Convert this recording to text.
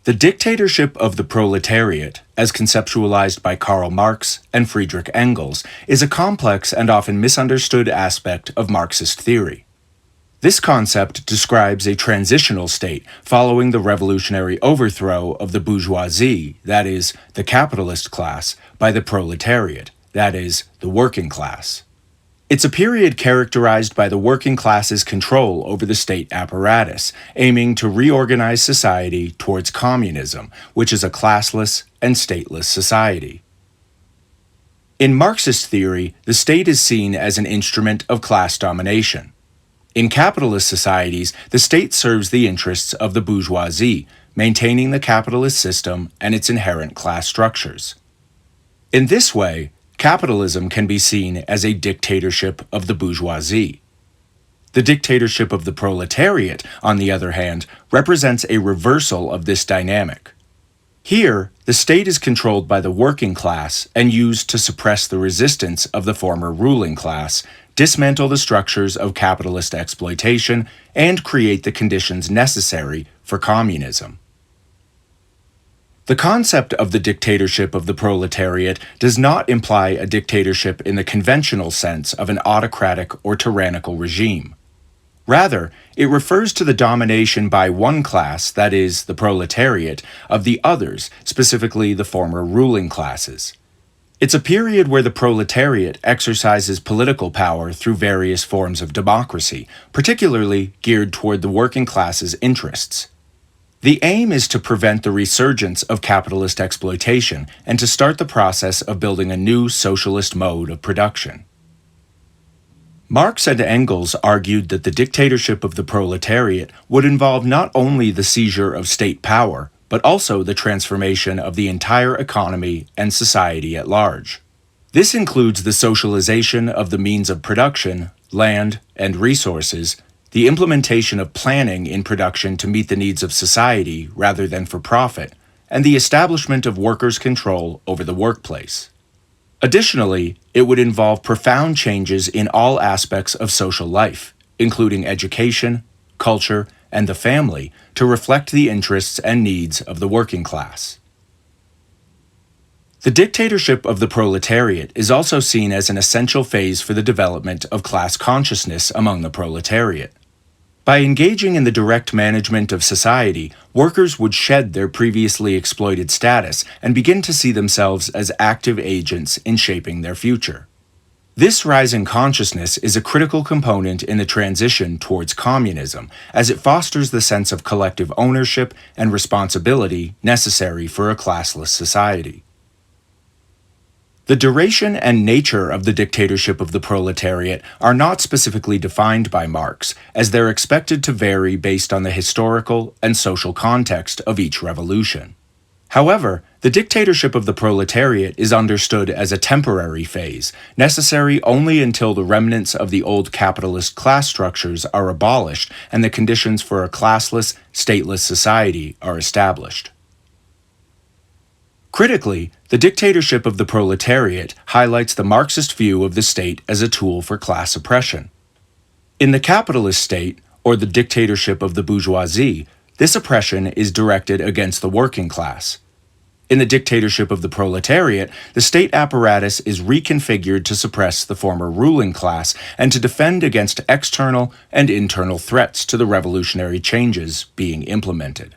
The dictatorship of the proletariat, as conceptualized by Karl Marx and Friedrich Engels, is a complex and often misunderstood aspect of Marxist theory. This concept describes a transitional state following the revolutionary overthrow of the bourgeoisie, that is, the capitalist class, by the proletariat, that is, the working class. It's a period characterized by the working class's control over the state apparatus, aiming to reorganize society towards communism, which is a classless and stateless society. In Marxist theory, the state is seen as an instrument of class domination. In capitalist societies, the state serves the interests of the bourgeoisie, maintaining the capitalist system and its inherent class structures. In this way, capitalism can be seen as a dictatorship of the bourgeoisie. The dictatorship of the proletariat, on the other hand, represents a reversal of this dynamic. Here, the state is controlled by the working class and used to suppress the resistance of the former ruling class, dismantle the structures of capitalist exploitation, and create the conditions necessary for communism. The concept of the dictatorship of the proletariat does not imply a dictatorship in the conventional sense of an autocratic or tyrannical regime. Rather, it refers to the domination by one class, that is, the proletariat, of the others, specifically the former ruling classes. It's a period where the proletariat exercises political power through various forms of democracy, particularly geared toward the working class's interests. The aim is to prevent the resurgence of capitalist exploitation and to start the process of building a new socialist mode of production. Marx and Engels argued that the dictatorship of the proletariat would involve not only the seizure of state power, but also the transformation of the entire economy and society at large. This includes the socialization of the means of production, land, and resources, the implementation of planning in production to meet the needs of society rather than for profit, and the establishment of workers' control over the workplace. Additionally, it would involve profound changes in all aspects of social life, including education, culture, and the family, to reflect the interests and needs of the working class. The dictatorship of the proletariat is also seen as an essential phase for the development of class consciousness among the proletariat. By engaging in the direct management of society, workers would shed their previously exploited status and begin to see themselves as active agents in shaping their future. This rising consciousness is a critical component in the transition towards communism, as it fosters the sense of collective ownership and responsibility necessary for a classless society. The duration and nature of the dictatorship of the proletariat are not specifically defined by Marx, as they're expected to vary based on the historical and social context of each revolution. However, the dictatorship of the proletariat is understood as a temporary phase, necessary only until the remnants of the old capitalist class structures are abolished and the conditions for a classless, stateless society are established. Critically, the dictatorship of the proletariat highlights the Marxist view of the state as a tool for class oppression. In the capitalist state, or the dictatorship of the bourgeoisie, this oppression is directed against the working class. In the dictatorship of the proletariat, the state apparatus is reconfigured to suppress the former ruling class and to defend against external and internal threats to the revolutionary changes being implemented.